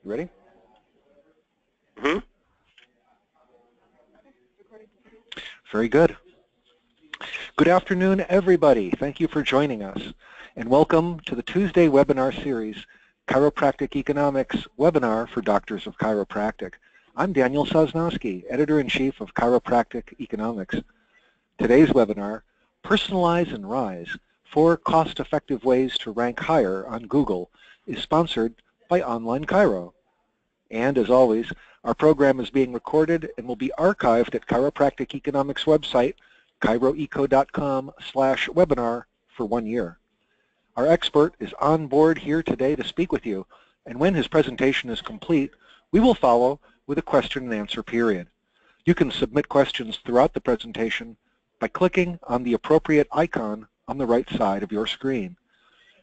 You ready? Mm-hmm. Very good. Good afternoon, everybody. Thank you for joining us, and welcome to the Tuesday webinar series, Chiropractic Economics Webinar for Doctors of Chiropractic. I'm Daniel Sosnowski, Editor-in-Chief of Chiropractic Economics. Today's webinar, Personalize and Rise, 4 cost-effective ways to rank higher on Google, is sponsored by Online Chiro. And as always, our program is being recorded and will be archived at Chiropractic Economics website, chiroeco.com/webinar for 1 year. Our expert is on board here today to speak with you, and when his presentation is complete, we will follow with a question and answer period. You can submit questions throughout the presentation by clicking on the appropriate icon on the right side of your screen.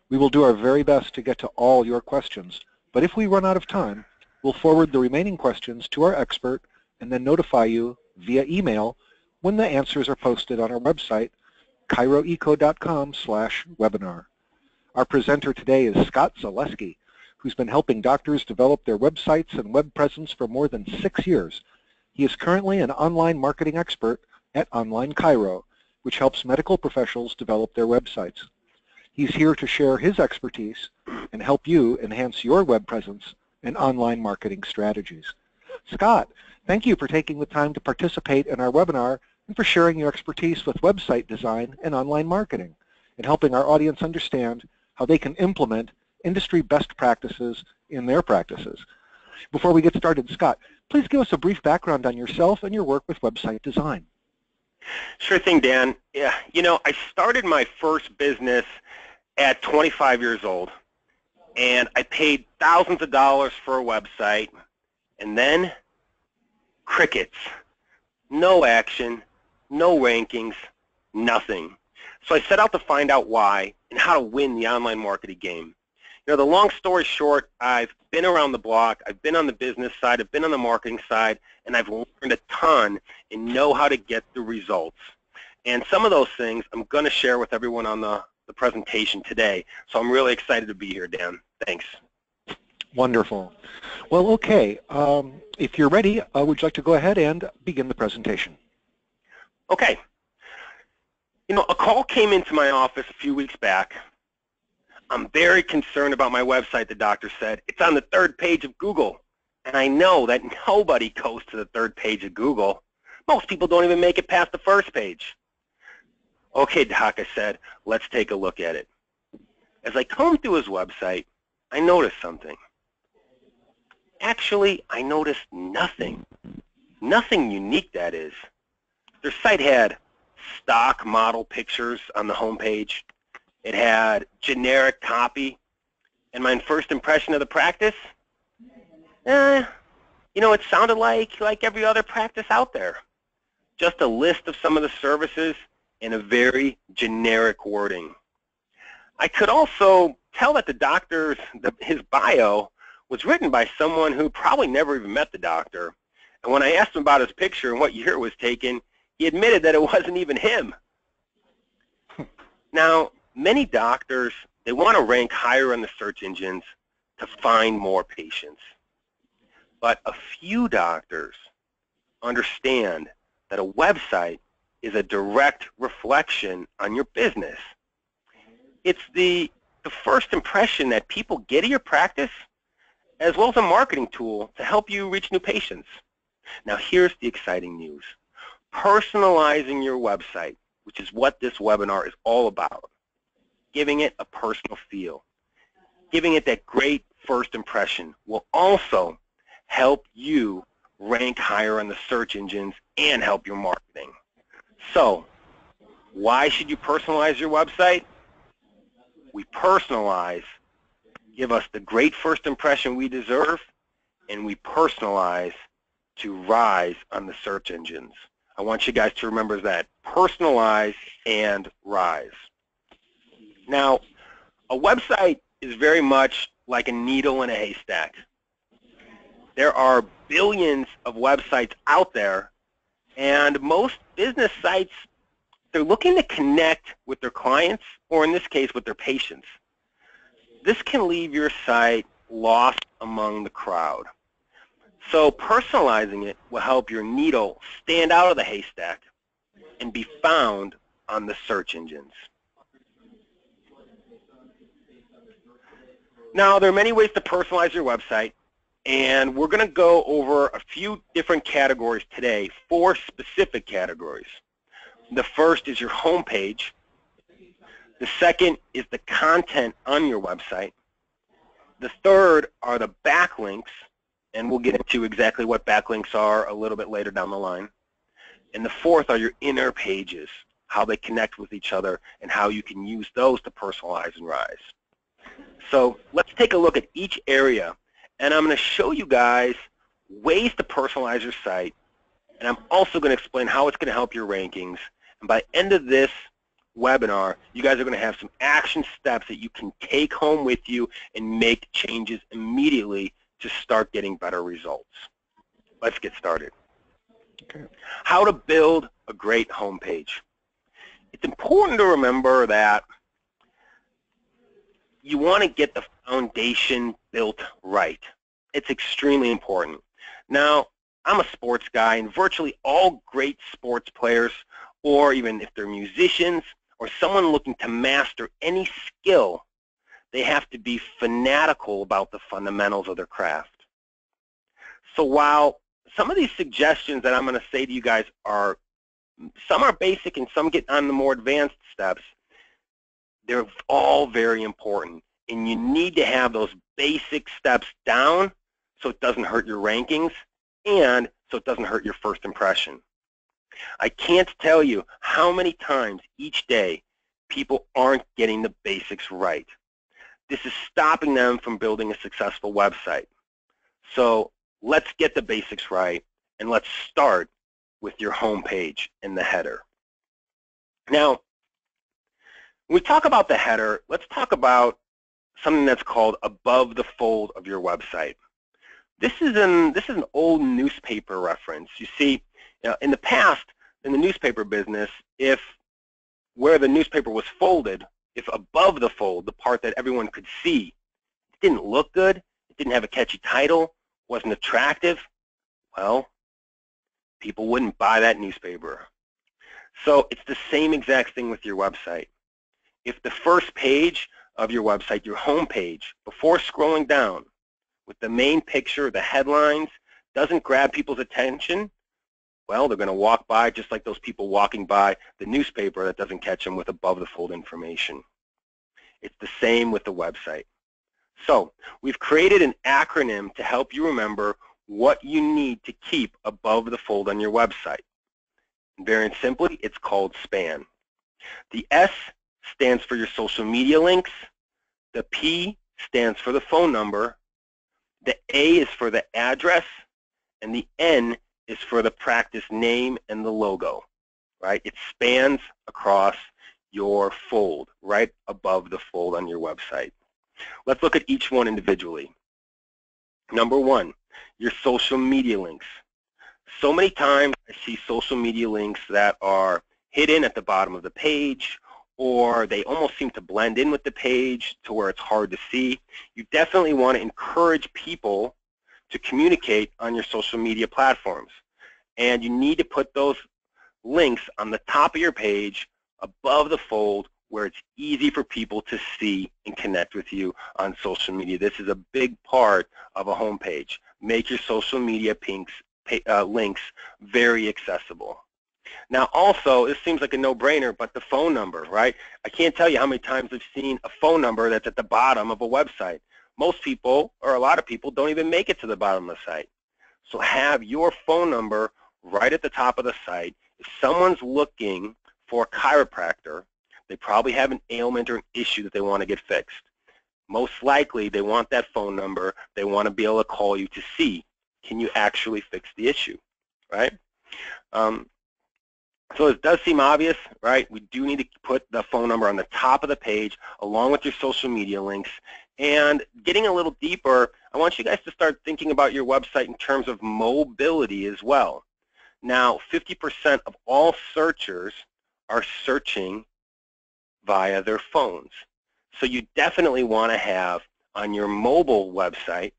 We will do our very best to get to all your questions, but if we run out of time, we'll forward the remaining questions to our expert and then notify you via email when the answers are posted on our website, chiroeco.com/webinar. Our presenter today is Scott Zaleski, who's been helping doctors develop their websites and web presence for more than 6 years. He is currently an online marketing expert at Online Chiro, which helps medical professionals develop their websites. He's here to share his expertise and help you enhance your web presence and online marketing strategies. Scott, thank you for taking the time to participate in our webinar and for sharing your expertise with website design and online marketing and helping our audience understand how they can implement industry best practices in their practices. Before we get started, Scott, please give us a brief background on yourself and your work with website design. Sure thing, Dan. Yeah, I started my first business at 25 years old, and I paid thousands of dollars for a website, and then crickets. No action, no rankings, nothing. So I set out to find out why and how to win the online marketing game. The long story short, I've been around the block, I've been on the business side, I've been on the marketing side, and I've learned a ton and know how to get the results. And some of those things I'm going to share with everyone on the presentation today. So I'm really excited to be here, Dan. Thanks. Wonderful. Well, okay. If you're ready, would you like to go ahead and begin the presentation? Okay. A call came into my office a few weeks back. I'm very concerned about my website, the doctor said. It's on the 3rd page of Google. And I know that nobody goes to the 3rd page of Google. Most people don't even make it past the 1st page. Okay, Doc, I said, let's take a look at it. As I combed through his website, I noticed something. Actually, I noticed nothing. Nothing unique, that is. Their site had stock model pictures on the homepage. It had generic copy. And my first impression of the practice, it sounded like every other practice out there. Just a list of some of the services and a very generic wording. I could also tell that the doctor's, his bio was written by someone who probably never even met the doctor. And when I asked him about his picture and what year it was taken, he admitted that it wasn't even him. Now, many doctors, they want to rank higher on the search engines to find more patients. But a few doctors understand that a website is a direct reflection on your business. It's the first impression that people get of your practice, as well as a marketing tool to help you reach new patients. Now here's the exciting news. Personalizing your website, which is what this webinar is all about. Giving it a personal feel. Giving it that great first impression will also help you rank higher on the search engines and help your marketing. So, why should you personalize your website? We personalize, give us the great first impression we deserve, and we personalize to rise on the search engines. I want you guys to remember that. Personalize and rise. Now, a website is very much like a needle in a haystack. There are billions of websites out there, and most business sites, they're looking to connect with their clients, or in this case, with their patients. This can leave your site lost among the crowd. So personalizing it will help your needle stand out of the haystack and be found on the search engines. Now, there are many ways to personalize your website, and we're going to go over a few different categories today, 4 specific categories. The first is your home page. The second is the content on your website. The third are the backlinks, and we'll get into exactly what backlinks are a little bit later down the line. And the fourth are your inner pages, how they connect with each other and how you can use those to personalize and rise. So let's take a look at each area, and I'm going to show you guys ways to personalize your site, and I'm also going to explain how it's going to help your rankings. And by the end of this webinar, you guys are going to have some action steps that you can take home with you and make changes immediately to start getting better results. Let's get started. Okay. How to build a great homepage. It's important to remember that you want to get the foundation built right. It's extremely important. Now, I'm a sports guy, and virtually all great sports players, or even if they're musicians or someone looking to master any skill, they have to be fanatical about the fundamentals of their craft. So while some of these suggestions that I'm going to say to you guys are, some are basic and some get on the more advanced steps, they're all very important, and you need to have those basic steps down so it doesn't hurt your rankings and so it doesn't hurt your first impression. I can't tell you how many times each day people aren't getting the basics right. This is stopping them from building a successful website. So let's get the basics right, and let's start with your home page and the header. Now, when we talk about the header, let's talk about something that's called above the fold of your website. This is an old newspaper reference. You see, in the past, in the newspaper business, if where the newspaper was folded, if above the fold, the part that everyone could see, it didn't look good, it didn't have a catchy title, wasn't attractive, well, people wouldn't buy that newspaper. So it's the same exact thing with your website. If the first page of your website, your home page, before scrolling down with the main picture, the headlines, doesn't grab people's attention, well, they're going to walk by just like those people walking by the newspaper that doesn't catch them with above the fold information. It's the same with the website. So we've created an acronym to help you remember what you need to keep above the fold on your website. And very simply, it's called SPAN. The S stands for your social media links. The P stands for the phone number. The A is for the address. And the N is for the practice name and the logo, right? It spans across your fold, right above the fold on your website. Let's look at each one individually. Number 1, your social media links. So many times I see social media links that are hidden at the bottom of the page, or they almost seem to blend in with the page to where it's hard to see. You definitely want to encourage people to communicate on your social media platforms. And you need to put those links on the top of your page above the fold where it's easy for people to see and connect with you on social media. This is a big part of a home page. Make your social media links very accessible. Now also, this seems like a no-brainer, but the phone number, right? I can't tell you how many times I've seen a phone number that's at the bottom of a website. Most people, or a lot of people, don't even make it to the bottom of the site. So have your phone number right at the top of the site. If someone's looking for a chiropractor, they probably have an ailment or an issue that they want to get fixed. Most likely, they want that phone number. They want to be able to call you to see, can you actually fix the issue, right? So it does seem obvious, right? We do need to put the phone number on the top of the page along with your social media links. And getting a little deeper, I want you guys to start thinking about your website in terms of mobility as well. Now, 50% of all searchers are searching via their phones. So you definitely want to have on your mobile website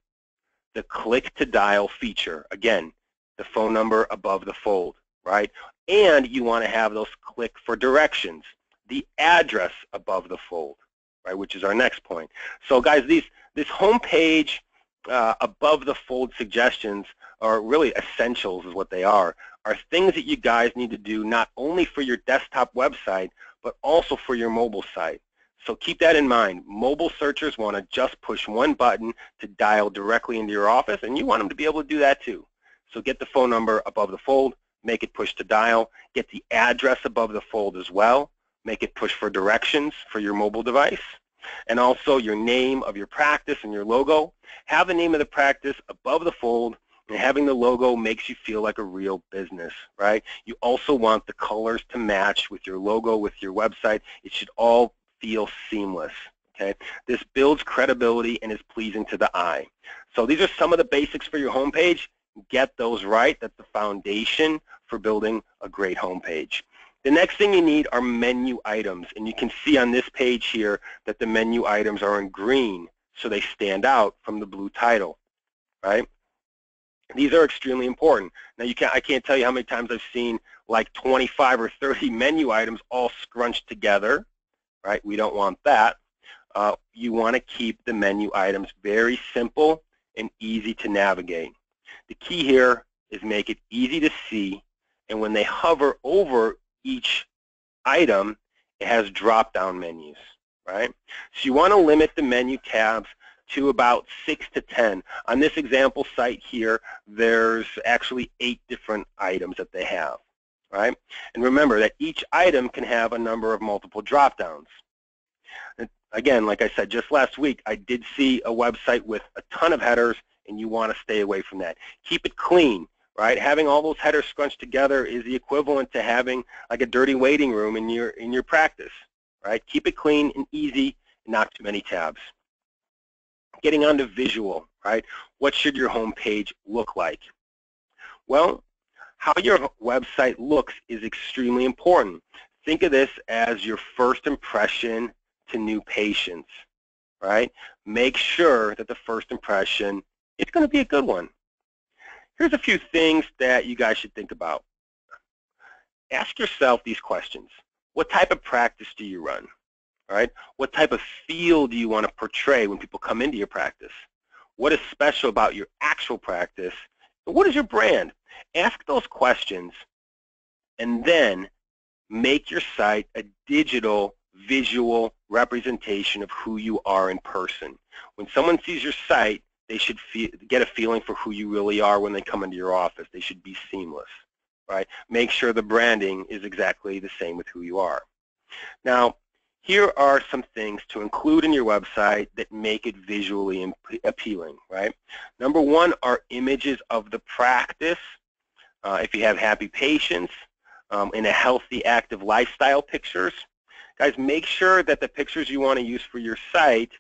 the click to dial feature. Again, the phone number above the fold, right? And you want to have those click for directions, the address above the fold, right, which is our next point. So guys, this home page above the fold suggestions are really essentials is what they are things that you guys need to do not only for your desktop website, but also for your mobile site. So keep that in mind. Mobile searchers want to just push one button to dial directly into your office, and you want them to be able to do that too. So get the phone number above the fold, make it push to dial, get the address above the fold as well, make it push for directions for your mobile device, and also your name of your practice and your logo. Have the name of the practice above the fold, and having the logo makes you feel like a real business, right? You also want the colors to match with your logo, with your website. It should all feel seamless, okay? This builds credibility and is pleasing to the eye. So these are some of the basics for your homepage. Get those right. That's the foundation for building a great homepage. The next thing you need are menu items, and you can see on this page here that the menu items are in green, so they stand out from the blue title, right? These are extremely important. Now I can't tell you how many times I've seen like 25 or 30 menu items all scrunched together, right? We don't want that. You want to keep the menu items very simple and easy to navigate. The key here is make it easy to see, and when they hover over each item, it has drop-down menus, right? So you want to limit the menu tabs to about 6 to 10. On this example site here, there's actually 8 different items that they have, right? And remember that each item can have a number of multiple drop-downs. Again, like I said, just last week, I did see a website with a ton of headers, and you want to stay away from that. Keep it clean, right? Having all those headers scrunched together is the equivalent to having like a dirty waiting room in your practice, right? Keep it clean and easy, not too many tabs. Getting on to visual, right? What should your home page look like? Well, how your website looks is extremely important. Think of this as your first impression to new patients, right? Make sure that the first impression is going to be a good one. Here's a few things that you guys should think about. Ask yourself these questions. What type of practice do you run? All right? What type of feel do you want to portray when people come into your practice? What is special about your actual practice? And what is your brand? Ask those questions, and then make your site a digital visual representation of who you are in person. When someone sees your site, they should get a feeling for who you really are when they come into your office. They should be seamless, right? Make sure the branding is exactly the same with who you are. Now, here are some things to include in your website that make it visually appealing, right? Number one are images of the practice. If you have happy patients, and a healthy, active lifestyle pictures. Guys, make sure that the pictures you want to use for your site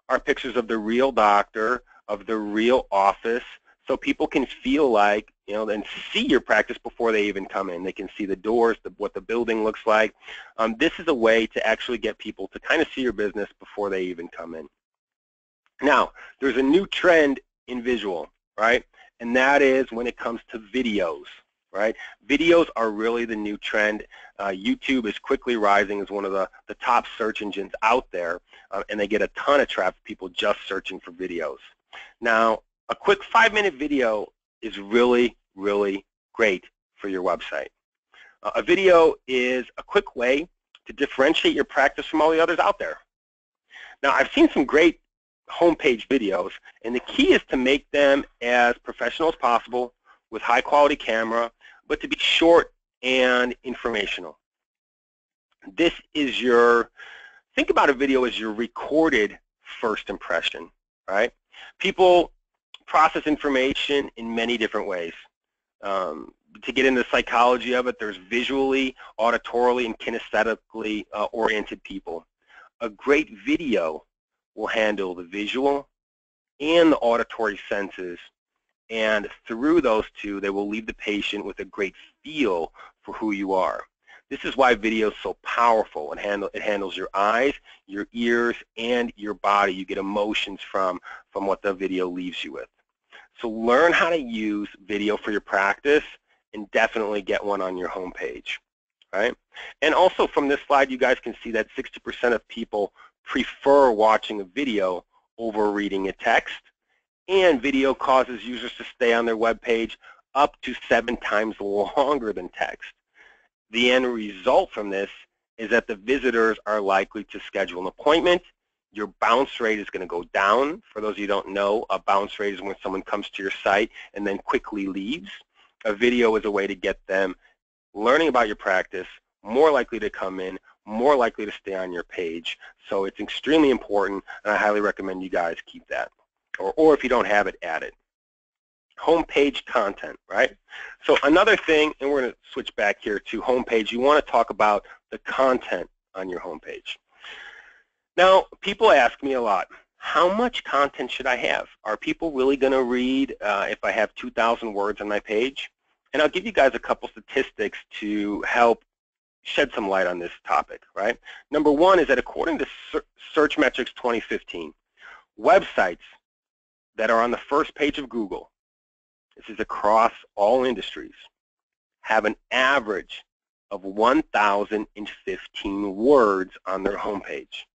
are pictures of the real doctor, of the real office, so people can feel like, and see your practice before they even come in. They can see the doors, what the building looks like. This is a way to actually get people to kind of see your business before they even come in. Now, there's a new trend in visual, right? And that is when it comes to videos, right? Videos are really the new trend. YouTube is quickly rising as one of the top search engines out there, and they get a ton of traffic, people just searching for videos. Now, a quick 5-minute video is really, really great for your website. A video is a quick way to differentiate your practice from all the others out there. Now, I've seen some great homepage videos, and the key is to make them as professional as possible with high-quality camera, but to be short and informational. This is think about a video as your recorded first impression, right? People process information in many different ways. To get into the psychology of it, there's visually, auditorily, and kinesthetically oriented people. A great video will handle the visual and the auditory senses, and through those two, they will leave the patient with a great feel for who you are. This is why video is so powerful. It handles your eyes, your ears, and your body. You get emotions from what the video leaves you with. So learn how to use video for your practice and definitely get one on your homepage, right? And also from this slide, you guys can see that 60% of people prefer watching a video over reading a text, and video causes users to stay on their web page up to 7 times longer than text. The end result from this is that the visitors are likely to schedule an appointment. Your bounce rate is going to go down. For those of you who don't know, a bounce rate is when someone comes to your site and then quickly leaves. A video is a way to get them learning about your practice, more likely to come in, more likely to stay on your page. So it's extremely important, and I highly recommend you guys keep that. Or if you don't have it, add it. Homepage content, right? So another thing, and we're going to switch back here to homepage, you want to talk about the content on your homepage. Now, people ask me a lot, how much content should I have? Are people really going to read if I have 2,000 words on my page? And I'll give you guys a couple statistics to help shed some light on this topic, right? Number one is that according to Search Metrics 2015, websites that are on the first page of Google, this is across all industries, have an average of 1,015 words on their homepage.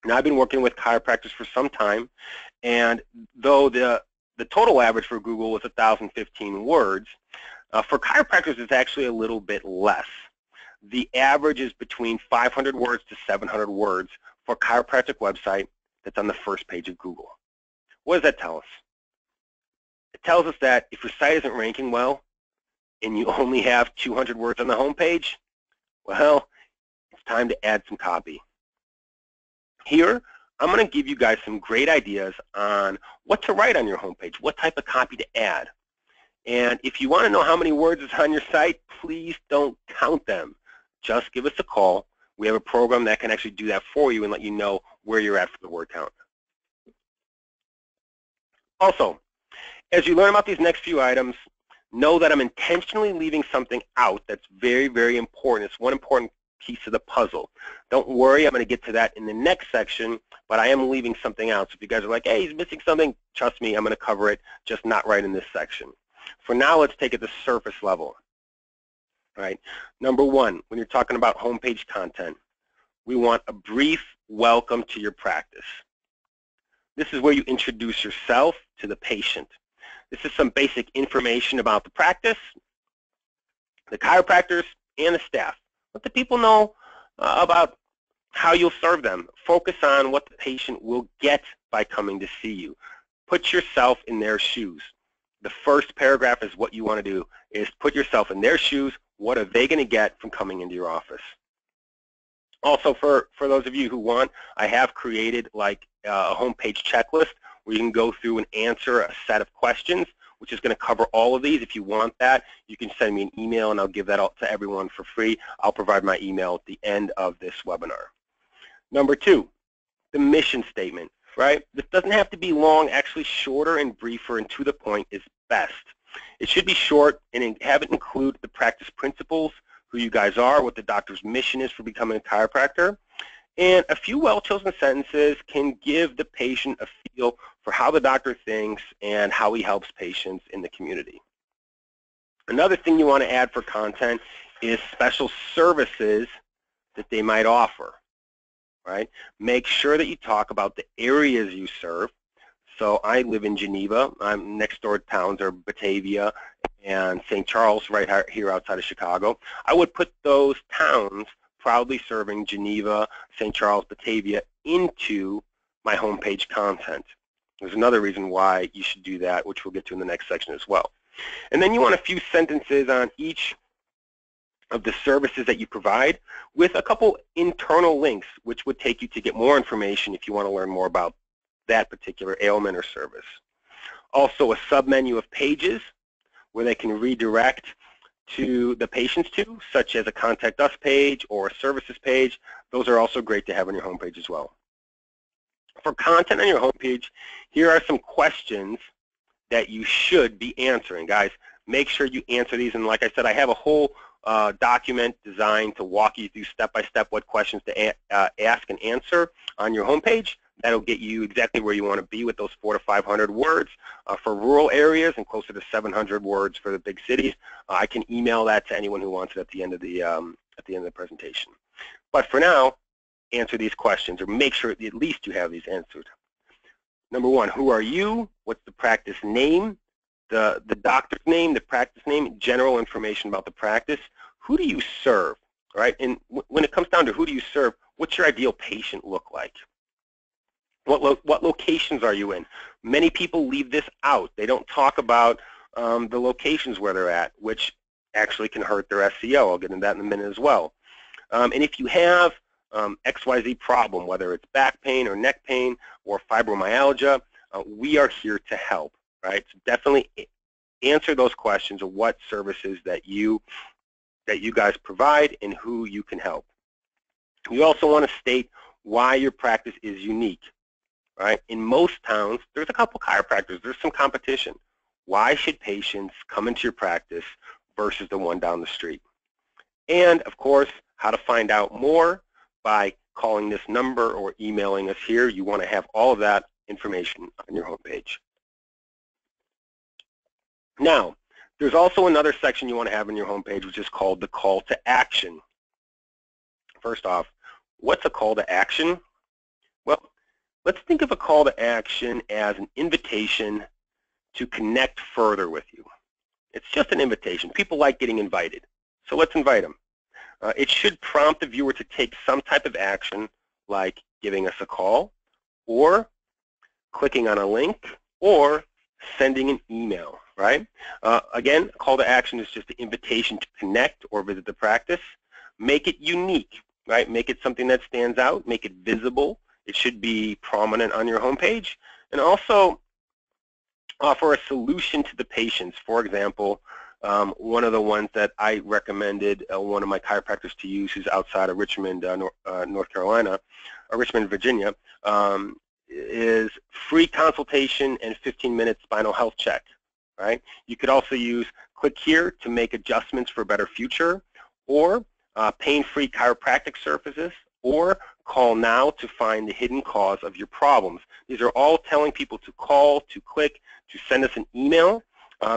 Now, I've been working with chiropractors for some time, and though the total average for Google was 1,015 words, for chiropractors it's actually a little bit less. The average is between 500 words to 700 words for a chiropractic website that's on the first page of Google. What does that tell us? It tells us that if your site isn't ranking well and you only have 200 words on the homepage, well, it's time to add some copy. Here, I'm going to give you guys some great ideas on what to write on your homepage, what type of copy to add. And if you want to know how many words is on your site, please don't count them. Just give us a call. We have a program that can actually do that for you and let you know where you're at for the word count. Also, as you learn about these next few items, know that I'm intentionally leaving something out that's very, very important. It's one important piece of the puzzle. Don't worry, I'm going to get to that in the next section, but I am leaving something out. So if you guys are like, hey, he's missing something, trust me, I'm going to cover it, just not right in this section. For now, let's take it to surface level. All right. Number one, when you're talking about homepage content, we want a brief welcome to your practice. This is where you introduce yourself to the patient. This is some basic information about the practice, the chiropractors, and the staff. Let the people know about how you'll serve them. Focus on what the patient will get by coming to see you. Put yourself in their shoes. The first paragraph is what you want to do, is put yourself in their shoes. What are they going to get from coming into your office? Also, for those of you who want, I have created like a homepage checklist where you can go through and answer a set of questions, which is going to cover all of these. If you want that, you can send me an email and I'll give that out to everyone for free. I'll provide my email at the end of this webinar. Number two, the mission statement, right? This doesn't have to be long. Actually, shorter and briefer and to the point is best. It should be short and have it include the practice principles, who you guys are, what the doctor's mission is for becoming a chiropractor, and a few well-chosen sentences can give the patient a feel for how the doctor thinks and how he helps patients in the community. Another thing you want to add for content is special services that they might offer, right? Make sure that you talk about the areas you serve. So I live in Geneva. I'm next door towns are Batavia and St. Charles, right here outside of Chicago. I would put those towns proudly serving Geneva, St. Charles, Batavia into my homepage content. There's another reason why you should do that, which we'll get to in the next section as well. And then you want a few sentences on each of the services that you provide with a couple internal links, which would take you to get more information if you want to learn more about that particular ailment or service. Also, a submenu of pages where they can redirect to the patients to, such as a contact us page or a services page. Those are also great to have on your homepage as well. For content on your homepage, here are some questions that you should be answering. Guys, make sure you answer these. And like I said, I have a whole document designed to walk you through step-by-step what questions to ask and answer on your homepage. That'll get you exactly where you want to be with those 400 to 500 words for rural areas and closer to 700 words for the big cities. I can email that to anyone who wants it at the end of the presentation. But for now, answer these questions, or make sure at least you have these answered. Number one, who are you? What's the practice name? The doctor's name, the practice name, general information about the practice. Who do you serve, right? And when it comes down to who do you serve, what's your ideal patient look like? What locations are you in? Many people leave this out. They don't talk about the locations where they're at, which actually can hurt their SEO. I'll get into that in a minute as well. And if you have XYZ problem, whether it's back pain or neck pain or fibromyalgia, we are here to help, right? So definitely answer those questions of what services that you guys provide and who you can help. You also want to state why your practice is unique, right? In most towns, there's a couple chiropractors, there's some competition. Why should patients come into your practice versus the one down the street? And of course, how to find out more by calling this number or emailing us here. You want to have all of that information on your homepage. Now, there's also another section you want to have on your homepage, which is called the call to action. First off, what's a call to action? Well, let's think of a call to action as an invitation to connect further with you. It's just an invitation. People like getting invited, so let's invite them. It should prompt the viewer to take some type of action, like giving us a call, or clicking on a link, or sending an email, right? Again, a call to action is just an invitation to connect or visit the practice. Make it unique, right? Make it something that stands out. Make it visible. It should be prominent on your homepage. And also offer a solution to the patients. For example, one of the ones that I recommended one of my chiropractors to use, who's outside of Richmond, North Carolina, or Richmond, Virginia, is free consultation and 15-minute spinal health check, right? You could also use click here to make adjustments for a better future, or pain-free chiropractic services, or call now to find the hidden cause of your problems. These are all telling people to call, to click, to send us an email.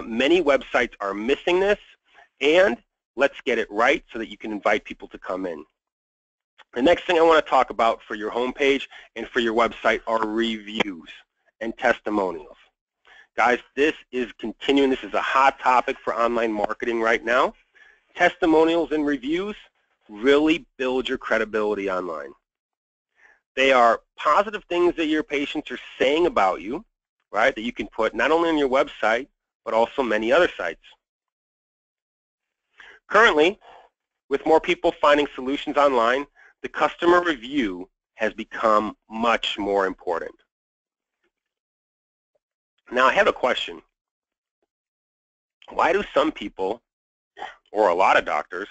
Many websites are missing this, and let's get it right so that you can invite people to come in. The next thing I want to talk about for your homepage and for your website are reviews and testimonials. Guys, this is continuing. This is a hot topic for online marketing right now. Testimonials and reviews really build your credibility online. They are positive things that your patients are saying about you, right, that you can put not only on your website, but also many other sites. Currently, with more people finding solutions online, the customer review has become much more important. Now, I have a question. Why do some people, or a lot of doctors,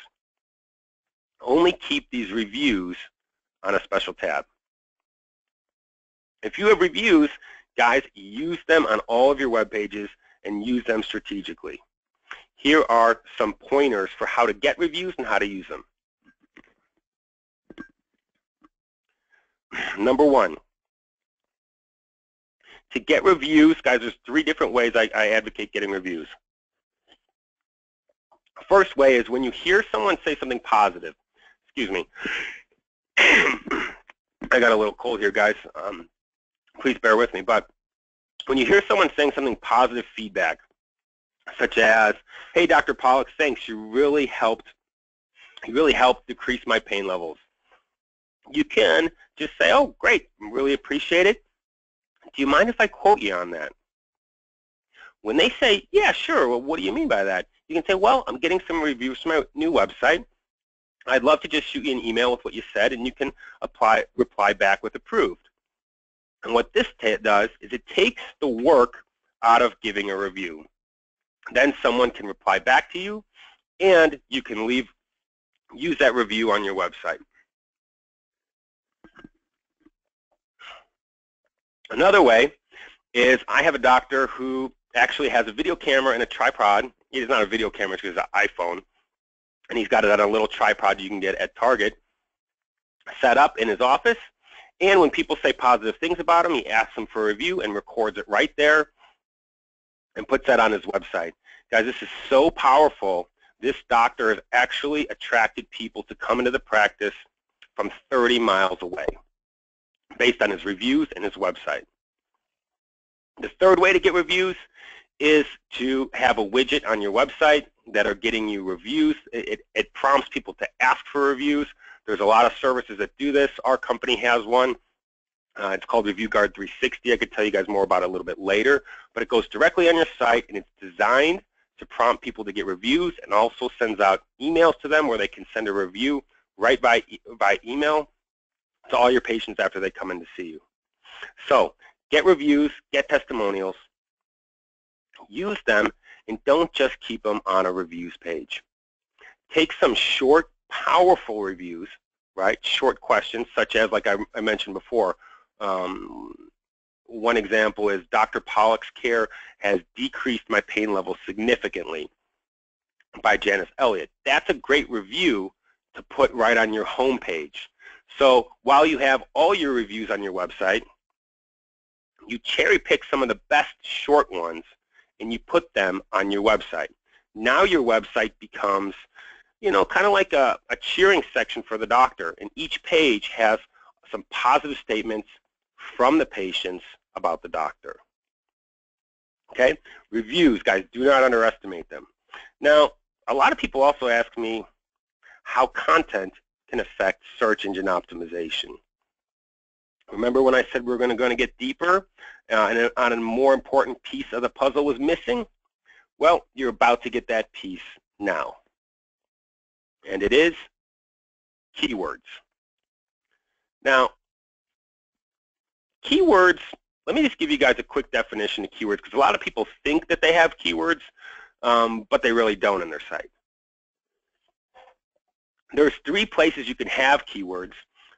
only keep these reviews on a special tab? If you have reviews, guys, use them on all of your web pages and use them strategically. Here are some pointers for how to get reviews and how to use them. Number one, to get reviews, guys, there's 3 different ways I advocate getting reviews. First way is when you hear someone say something positive. Excuse me. I got a little cold here, guys. Please bear with me. But when you hear someone saying something positive feedback, such as, hey, Dr. Pollack, thanks, you really helped decrease my pain levels. You can just say, oh, great, really appreciate it. Do you mind if I quote you on that? When they say, yeah, sure, well, what do you mean by that? You can say, well, I'm getting some reviews from my new website. I'd love to just shoot you an email with what you said, and you can reply back with approved. And what this does is it takes the work out of giving a review. Then someone can reply back to you, and you can use that review on your website. Another way is I have a doctor who actually has a video camera and a tripod. It is not a video camera, it's an iPhone. and he's got it on a little tripod you can get at Target, set up in his office. And when people say positive things about him, he asks them for a review and records it right there and puts that on his website. Guys, this is so powerful. This doctor has actually attracted people to come into the practice from 30 miles away based on his reviews and his website. The third way to get reviews is to have a widget on your website that are getting you reviews. It prompts people to ask for reviews. There's a lot of services that do this. Our company has one. It's called Review Guard 360. I could tell you guys more about it a little bit later, but it goes directly on your site, and it's designed to prompt people to get reviews, and also sends out emails to them where they can send a review right by email to all your patients after they come in to see you. So get reviews, get testimonials, use them, and don't just keep them on a reviews page. Take some short, powerful reviews, right? Short questions, such as, like I mentioned before, one example is, Dr. Pollock's care has decreased my pain level significantly, by Janice Elliott. That's a great review to put right on your home page. So while you have all your reviews on your website, you cherry pick some of the best short ones and you put them on your website. Now your website becomes, you know, kind of like a cheering section for the doctor, and each page has some positive statements from the patients about the doctor. Okay? Reviews, guys, do not underestimate them. Now, a lot of people also ask me how content can affect search engine optimization. Remember when I said we were going to get deeper and on a more important piece of the puzzle was missing? Well, you're about to get that piece now. And it is keywords. Now, keywords, let me just give you guys a quick definition of keywords, because a lot of people think that they have keywords, but they really don't in their site. There's 3 places you can have keywords,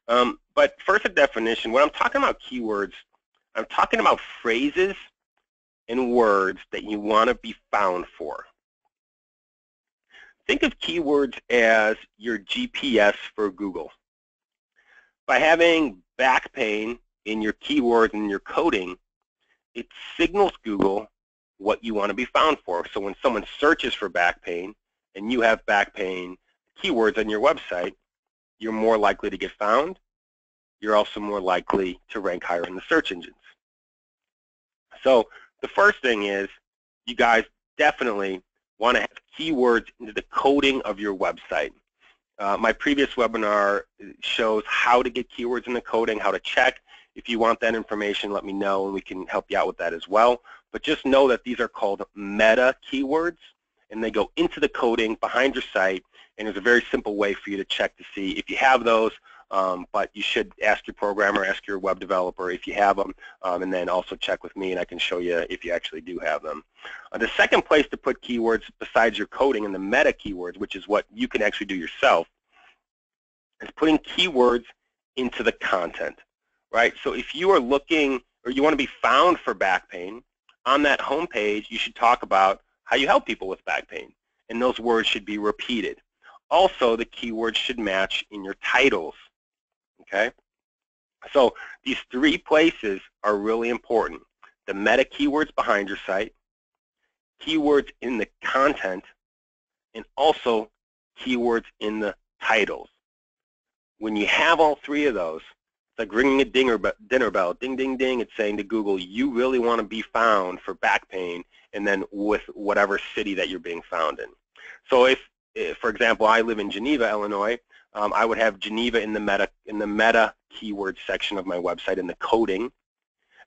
but first a definition. When I'm talking about keywords, I'm talking about phrases and words that you want to be found for. Think of keywords as your GPS for Google. By having back pain in your keywords and your coding, it signals Google what you want to be found for. So when someone searches for back pain and you have back pain keywords on your website, you're more likely to get found. You're also more likely to rank higher in the search engines. So the first thing is, you guys definitely want to have keywords into the coding of your website. My previous webinar shows how to get keywords in the coding, how to check. If you want that information, let me know and we can help you out with that as well. But just know that these are called meta keywords, and they go into the coding behind your site, and there's a very simple way for you to check to see if you have those, but you should ask your programmer, ask your web developer if you have them, and then also check with me and I can show you if you actually do have them. The second place to put keywords besides your coding and the meta keywords, which is what you can actually do yourself, is putting keywords into the content, right? So if you are looking, or you want to be found for back pain, on that home page you should talk about how you help people with back pain, and those words should be repeated. Also, the keywords should match in your titles, okay? So these 3 places are really important. The meta keywords behind your site, keywords in the content, and also keywords in the titles. When you have all 3 of those, it's like ringing a dinner bell, ding, ding, ding. It's saying to Google, you really want to be found for back pain, and then with whatever city that you're being found in. So if for example, I live in Geneva, Illinois, I would have Geneva in the meta keyword section of my website in the coding,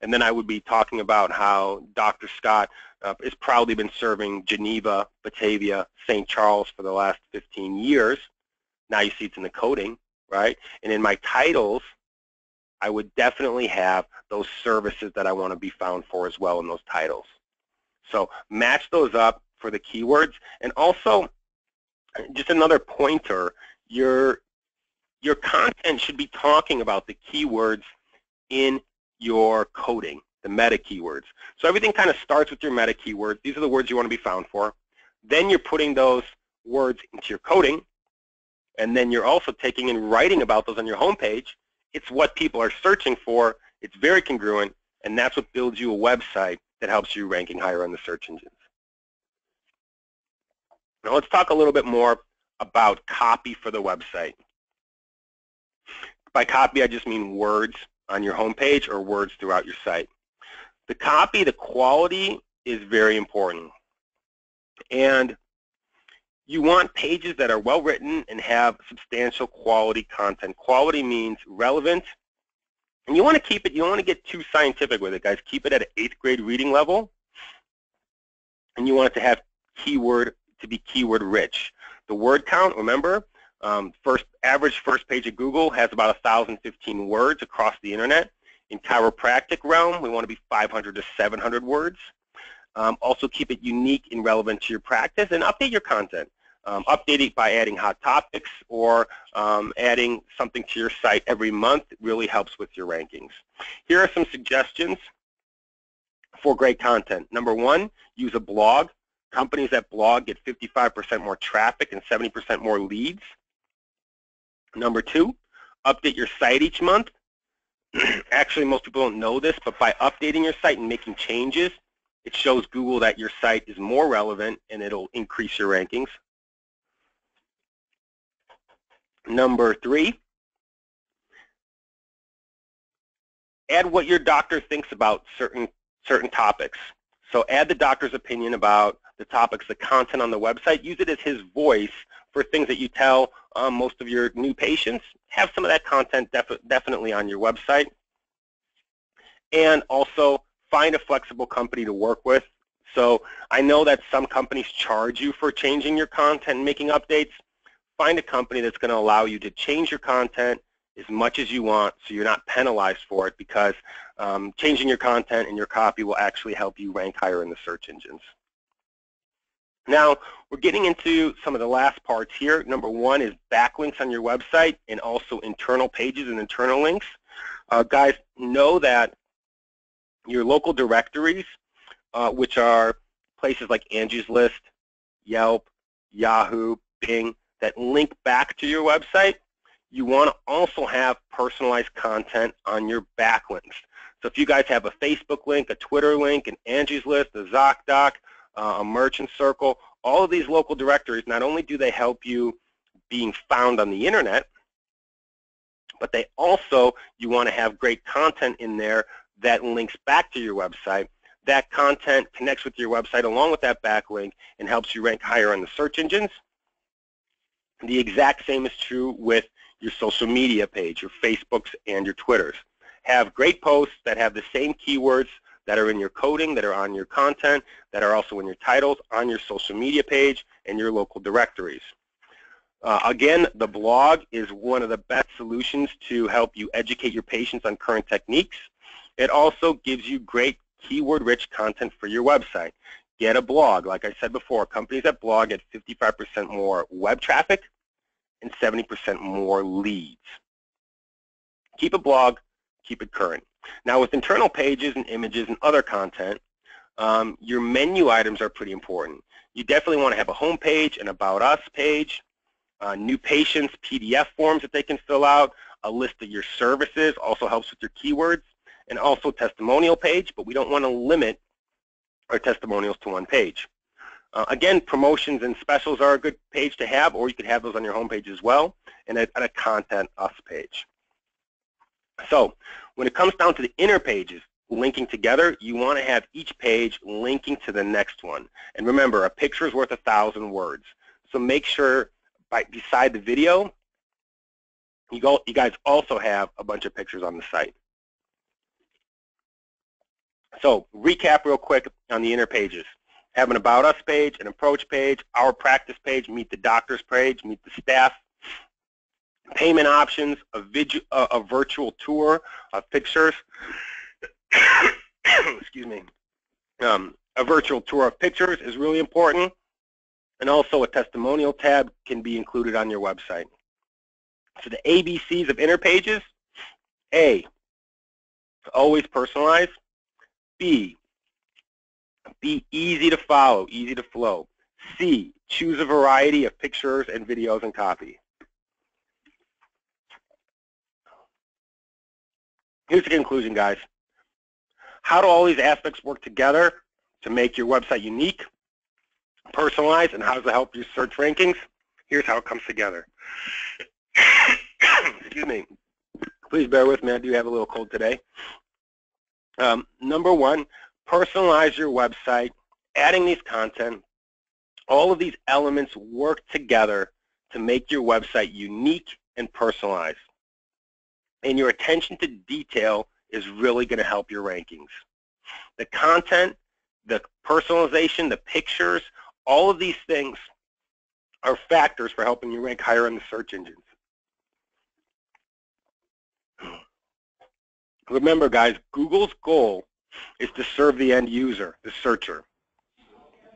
and then I would be talking about how Dr. Scott has proudly been serving Geneva, Batavia, St. Charles for the last 15 years. Now you see it's in the coding, right? And in my titles, I would definitely have those services that I want to be found for as well in those titles. So match those up for the keywords, and also just another pointer, your content should be talking about the keywords in your coding, the meta keywords. So everything kind of starts with your meta keywords. These are the words you want to be found for. Then you're putting those words into your coding, and then you're also taking and writing about those on your homepage, it's what people are searching for. It's very congruent, and that's what builds you a website that helps you ranking higher on the search engines. Now let's talk a little bit more about copy for the website. By copy, I just mean words on your homepage or words throughout your site. The copy, the quality is very important. And you want pages that are well written and have substantial quality content. Quality means relevant. And you want to keep it, you don't want to get too scientific with it, guys. Keep it at an 8th grade reading level. And you want it to have keyword rich. The word count, remember, average first page of Google has about 1,015 words across the internet. In chiropractic realm, we want to be 500 to 700 words. Also keep it unique and relevant to your practice, and update your content. Update it by adding hot topics or adding something to your site every month. It really helps with your rankings. Here are some suggestions for great content. Number 1, use a blog. Companies that blog get 55% more traffic and 70% more leads. Number 2, update your site each month. Actually, most people don't know this, but by updating your site and making changes, it shows Google that your site is more relevant, and it'll increase your rankings. Number 3, add what your doctor thinks about certain topics. So add the doctor's opinion about the topics, the content on the website. Use it as his voice for things that you tell most of your new patients. Have some of that content definitely on your website. And also find a flexible company to work with. So I know that some companies charge you for changing your content and making updates. Find a company that's going to allow you to change your content as much as you want, so you're not penalized for it, because changing your content and your copy will actually help you rank higher in the search engines. Now, we're getting into some of the last parts here. Number 1 is backlinks on your website, and also internal pages and internal links. Guys, know that your local directories, which are places like Angie's List, Yelp, Yahoo, Bing, that link back to your website, you want to also have personalized content on your backlinks. So if you guys have a Facebook link, a Twitter link, an Angie's List, a ZocDoc, a Merchant Circle, all of these local directories, not only do they help you being found on the internet, but they also, you want to have great content in there that links back to your website. That content connects with your website along with that backlink and helps you rank higher on the search engines. The exact same is true with your social media page, your Facebooks and your Twitters. Have great posts that have the same keywords that are in your coding, that are on your content, that are also in your titles, on your social media page and your local directories. Again, the blog is one of the best solutions to help you educate your patients on current techniques. It also gives you great keyword-rich content for your website. Get a blog. Like I said before, companies that blog get 55% more web traffic and 70% more leads. Keep a blog, keep it current. Now with internal pages and images and other content, your menu items are pretty important. You definitely want to have a home page, an About Us page, new patients, PDF forms that they can fill out, a list of your services, also helps with your keywords, and also testimonial page, but we don't want to limit our testimonials to one page. Again, promotions and specials are a good page to have, or you could have those on your homepage as well, and a Content Us page. So when it comes down to the inner pages linking together, you want to have each page linking to the next one. And remember, a picture is worth 1,000 words. So make sure beside the video, you guys also have a bunch of pictures on the site. So recap real quick on the inner pages. Have an About Us page, an Approach page, Our Practice page, Meet the Doctors page, Meet the Staff, payment options, a virtual tour of pictures, excuse me, a virtual tour of pictures is really important, and also a testimonial tab can be included on your website. So the ABCs of inner pages: A, always personalize. B, be easy to follow, easy to flow. C, choose a variety of pictures and videos and copy. Here's the conclusion, guys. How do all these aspects work together to make your website unique, personalized, and how does it help your search rankings? Here's how it comes together. Excuse me. Please bear with me. I do have a little cold today. Number one, personalize your website, adding these content. All of these elements work together to make your website unique and personalized. And your attention to detail is really going to help your rankings. The content, the personalization, the pictures, all of these things are factors for helping you rank higher in the search engines. Remember, guys, Google's goal is to serve the end user, the searcher.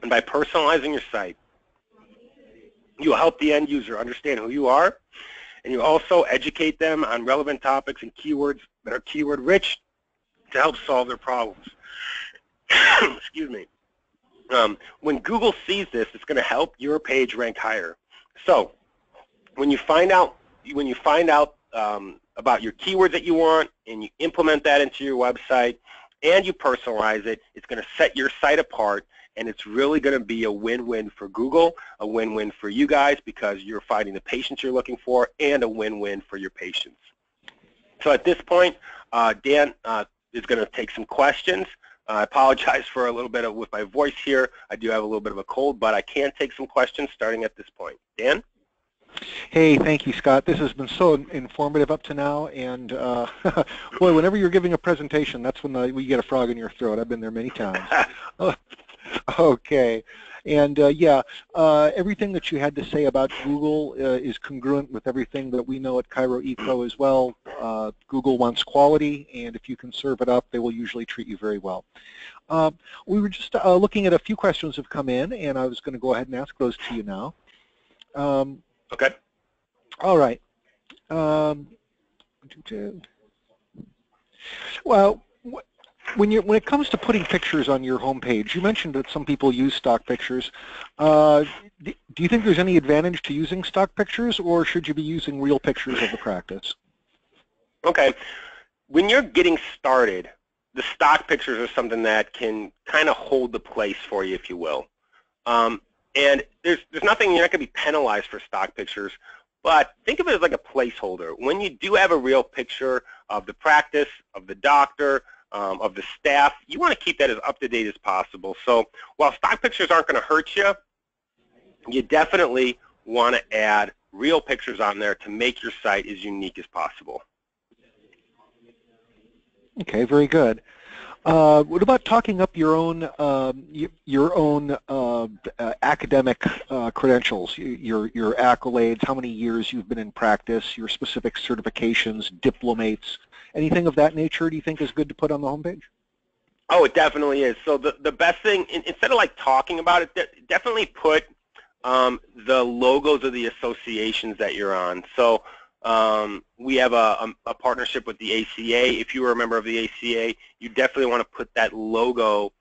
And by personalizing your site, you'll help the end user understand who you are, and you also educate them on relevant topics and keywords that are keyword rich to help solve their problems. Excuse me. When Google sees this, it's going to help your page rank higher. So when you find out about your keywords that you want and you implement that into your website and you personalize it, it's going to set your site apart, and it's really going to be a win-win for Google, a win-win for you guys because you're finding the patients you're looking for, and a win-win for your patients. So at this point, Dan is going to take some questions. I apologize for a little bit with my voice here. I do have a little bit of a cold, but I can take some questions starting at this point. Dan? Hey, thank you, Scott. This has been so informative up to now, and boy, whenever you're giving a presentation, that's when you get a frog in your throat. I've been there many times. Okay, and everything that you had to say about Google is congruent with everything that we know at Chiro Eco as well. Google wants quality, and if you can serve it up, they will usually treat you very well. We were just looking at a few questions that have come in, and I was going to go ahead and ask those to you now. Okay. All right. Well, when it comes to putting pictures on your homepage, you mentioned that some people use stock pictures. Do you think there's any advantage to using stock pictures, or should you be using real pictures of the practice? Okay. When you're getting started, the stock pictures are something that can kind of hold the place for you, if you will. And there's nothing, you're not going to be penalized for stock pictures, but think of it as like a placeholder. When you do have a real picture of the practice, of the doctor, of the staff, you want to keep that as up-to-date as possible. So while stock pictures aren't going to hurt you, you definitely want to add real pictures on there to make your site as unique as possible. Okay, very good. What about talking up your own academic credentials, your accolades, how many years you've been in practice, your specific certifications, diplomates, anything of that nature do you think is good to put on the homepage? Oh, it definitely is. So the best thing, instead of like talking about it, definitely put the logos of the associations that you're on. So we have a partnership with the ACA. If you are a member of the ACA, you definitely want to put that logo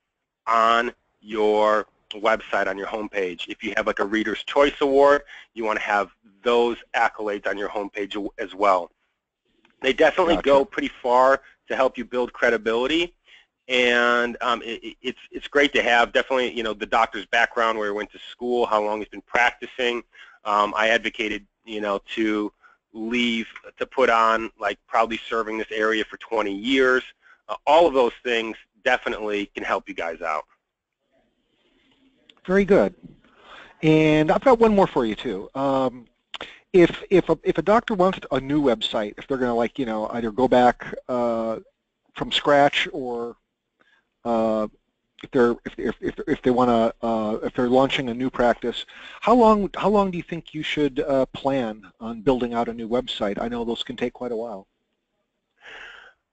on your website, on your homepage. If you have like a Reader's Choice Award, you want to have those accolades on your homepage as well. They definitely go pretty far to help you build credibility, and it's great to have. Definitely, you know, the doctor's background, where he went to school, how long he's been practicing. I advocated, you know, to put on like probably serving this area for 20 years. All of those things definitely can help you guys out. Very good. And I've got one more for you too. If a doctor wants a new website, if they're going to, like, you know, either go back from scratch, or if they want to if they're launching a new practice, how long do you think you should plan on building out a new website? I know those can take quite a while.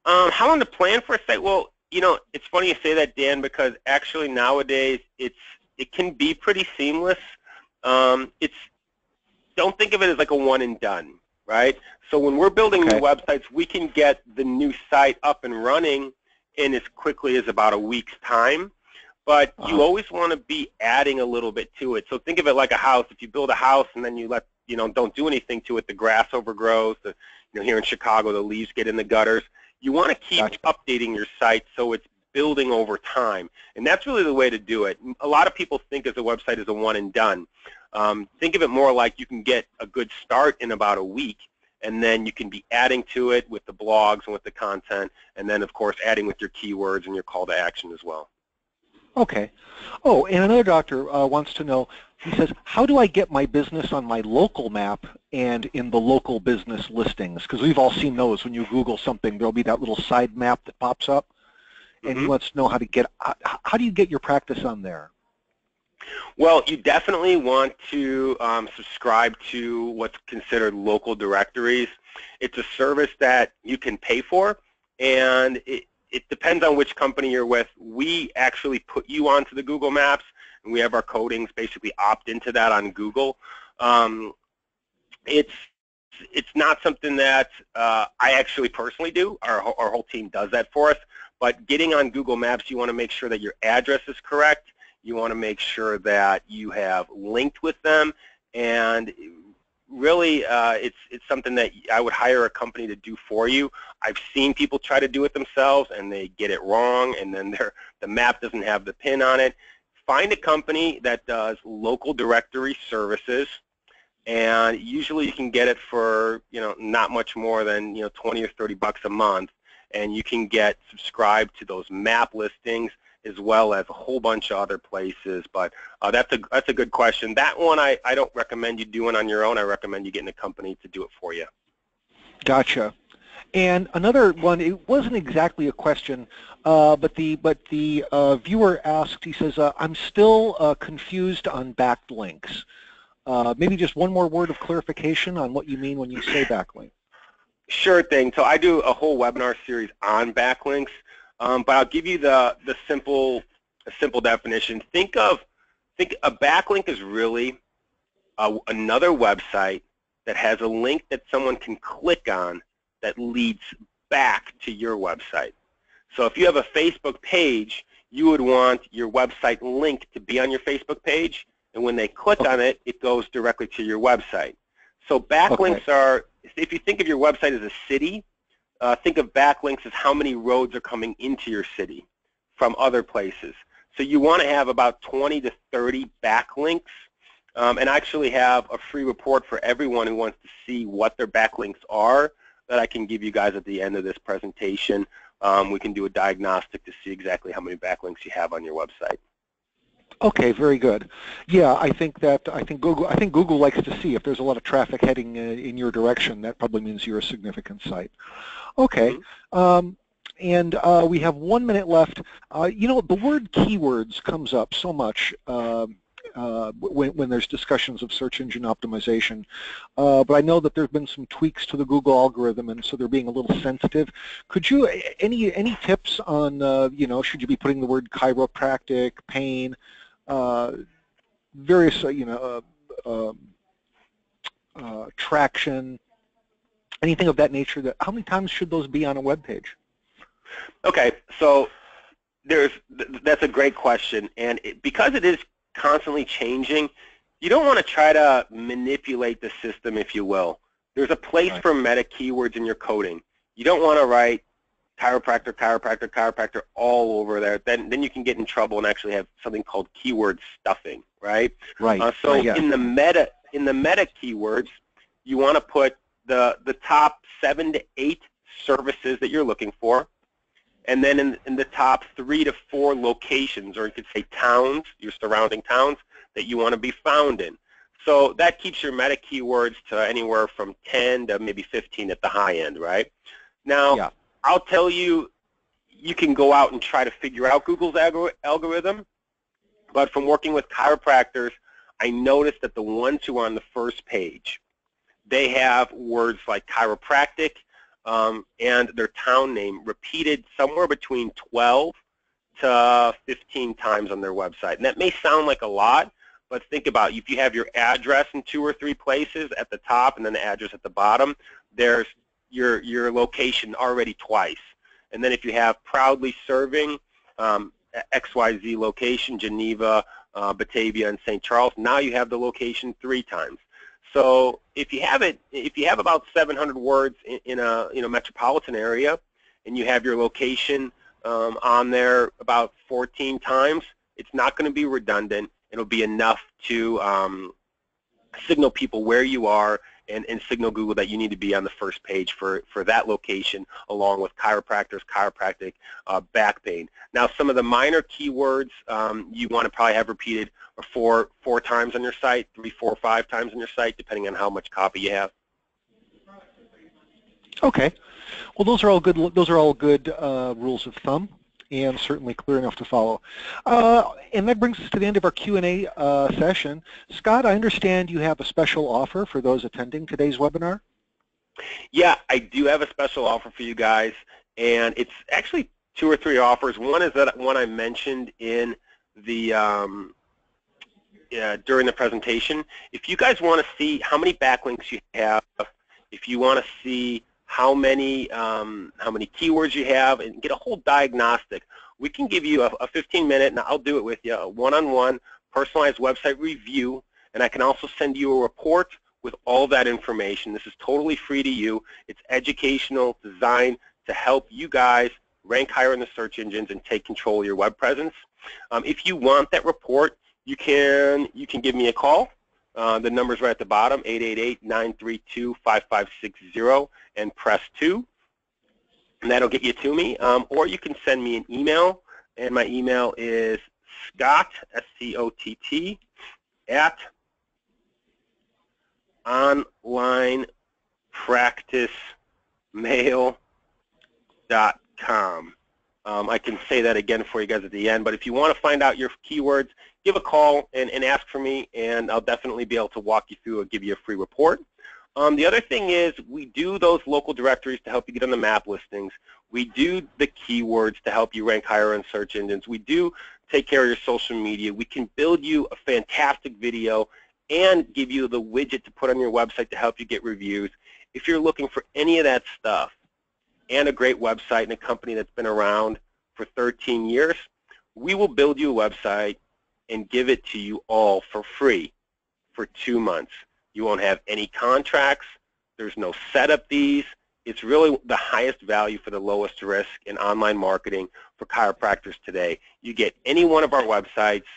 How long to plan for a site? Well, you know, it's funny you say that, Dan, because actually nowadays it can be pretty seamless. Don't think of it as like a one and done, right? So when we're building new websites, we can get the new site up and running in as quickly as about a week's time. But you always want to be adding a little bit to it. So think of it like a house. If you build a house and then you don't do anything to it, the grass overgrows. You know, here in Chicago, the leaves get in the gutters. You want to keep Gotcha. updating your site so it's building over time, and that's really the way to do it. A lot of people think of the website as a one and done. Think of it more like you can get a good start in about a week, and then you can be adding to it with the blogs and with the content, and then of course adding with your keywords and your call to action as well. Okay. Oh, and another doctor wants to know, he says, how do I get my business on my local map and in the local business listings? Because we've all seen those. When you Google something, there'll be that little side map that pops up, and he wants to know how to get, how do you get your practice on there? Well, you definitely want to subscribe to what's considered local directories. It's a service that you can pay for, and it depends on which company you're with. We actually put you onto the Google Maps, and we have our codings basically opt into that on Google. It's not something that I actually personally do. Our whole team does that for us. But getting on Google Maps, you want to make sure that your address is correct. You want to make sure that you have linked with them, and really it's something that I would hire a company to do for you. I've seen people try to do it themselves, and they get it wrong, and then the map doesn't have the pin on it. Find a company that does local directory services, and usually you can get it for not much more than 20 or 30 bucks a month, and you can get subscribed to those map listings as well as a whole bunch of other places. But that's a good question. That one I don't recommend you doing on your own. I recommend you getting a company to do it for you. Gotcha. And another one, it wasn't exactly a question, but the viewer asked, he says, I'm still confused on backlinks. Maybe just one more word of clarification on what you mean when you say backlink. Sure thing. So I do a whole webinar series on backlinks, but I'll give you the simple definition. Think a backlink is really another website that has a link that someone can click on that leads back to your website. So if you have a Facebook page, you would want your website link to be on your Facebook page, and when they click on it, it goes directly to your website. So backlinks are, if you think of your website as a city, think of backlinks as how many roads are coming into your city from other places. So you want to have about 20 to 30 backlinks, and I actually have a free report for everyone who wants to see what their backlinks are that I can give you guys at the end of this presentation. We can do a diagnostic to see exactly how many backlinks you have on your website. Okay, very good. Yeah, I think Google likes to see if there's a lot of traffic heading in your direction. That probably means you're a significant site. Okay, and we have 1 minute left. The word keywords comes up so much when there's discussions of search engine optimization, but I know that there's been some tweaks to the Google algorithm, and so they're being a little sensitive. Could you any tips on should you be putting the word chiropractic, pain, various traction, anything of that nature? How many times should those be on a web page? Okay, so that's a great question, and because it is constantly changing, you don't want to try to manipulate the system, if you will. There's a place for meta keywords in your coding. You don't want to write chiropractor, chiropractor, chiropractor all over there. Then you can get in trouble and actually have something called keyword stuffing, right? Right. In the meta keywords, you want to put the top 7 to 8 services that you're looking for, and then in the top 3 to 4 locations, or you could say towns, your surrounding towns, that you want to be found in. So that keeps your meta keywords to anywhere from 10 to maybe 15 at the high end, right? Now, I'll tell you, you can go out and try to figure out Google's algorithm, but from working with chiropractors, I noticed that the ones who are on the first page, they have words like chiropractic, and their town name repeated somewhere between 12 to 15 times on their website. And that may sound like a lot, but think about it. If you have your address in 2 or 3 places at the top and then the address at the bottom, there's your location already twice. And then if you have proudly serving XYZ location, Geneva, Batavia, and St. Charles, now you have the location 3 times. So if you have about 700 words in a metropolitan area, and you have your location on there about 14 times, it's not going to be redundant. It'll be enough to signal people where you are and signal Google that you need to be on the first page for that location, along with chiropractors, chiropractic, back pain. Now, some of the minor keywords you want to probably have repeated are four times on your site, 3, 4, 5 times on your site, depending on how much copy you have. Okay. Well, those are all good. Those are all good rules of thumb, and certainly clear enough to follow. And that brings us to the end of our Q&A session. Scott, I understand you have a special offer for those attending today's webinar? Yeah, I do have a special offer for you guys, and it's actually 2 or 3 offers. One is that one I mentioned in the during the presentation. If you guys want to see how many backlinks you have, if you want to see how many keywords you have, and get a whole diagnostic, we can give you a 15-minute, and I'll do it with you, a one-on-one personalized website review, and I can also send you a report with all that information. This is totally free to you. It's educational, designed to help you guys rank higher in the search engines and take control of your web presence. If you want that report, you can give me a call. The number's right at the bottom, 888-932-5560, and press 2, and that'll get you to me. Or you can send me an email, and my email is Scott, S-C-O-T-T, at onlinepracticemail.com. I can say that again for you guys at the end, but if you want to find out your keywords, give a call and ask for me, and I'll definitely be able to walk you through and give you a free report. The other thing is we do those local directories to help you get on the map listings. We do the keywords to help you rank higher in search engines. We do take care of your social media. We can build you a fantastic video and give you the widget to put on your website to help you get reviews. If you're looking for any of that stuff and a great website and a company that's been around for 13 years, we will build you a website and give it to you all for free for 2 months. You won't have any contracts. There's no setup fees. It's really the highest value for the lowest risk in online marketing for chiropractors today. You get any one of our websites,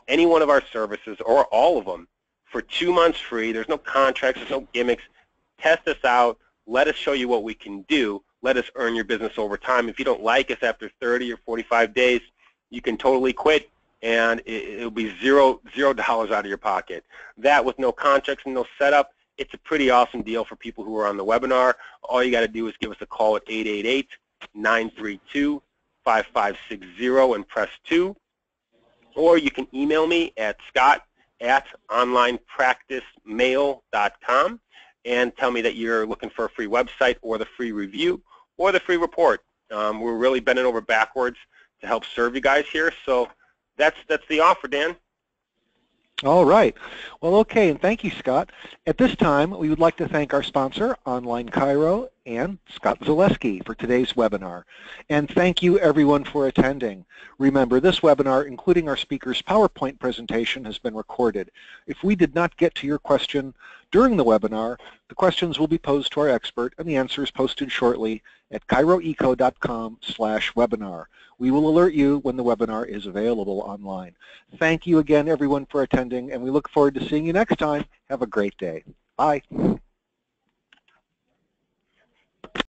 any one of our services, or all of them for 2 months free. There's no contracts. There's no gimmicks. Test us out. Let us show you what we can do. Let us earn your business over time. If you don't like us after 30 or 45 days, you can totally quit, and it'll be $0 out of your pocket. That with no contracts and no setup, it's a pretty awesome deal for people who are on the webinar. All you got to do is give us a call at 888-932-5560 and press 2. Or you can email me at scott@onlinepracticemail.com and tell me that you're looking for a free website or the free review or the free report. We're really bending over backwards to help serve you guys here. So that's the offer, Dan. All right. Well, okay, and thank you, Scott. At this time, we would like to thank our sponsor, Online Chiro, and Scott Zaleski for today's webinar. And thank you, everyone, for attending. Remember, this webinar, including our speaker's PowerPoint presentation, has been recorded. If we did not get to your question during the webinar, the questions will be posed to our expert, and the answers posted shortly at chiroeco.com/webinar. We will alert you when the webinar is available online. Thank you again, everyone, for attending, and we look forward to seeing you next time. Have a great day. Bye.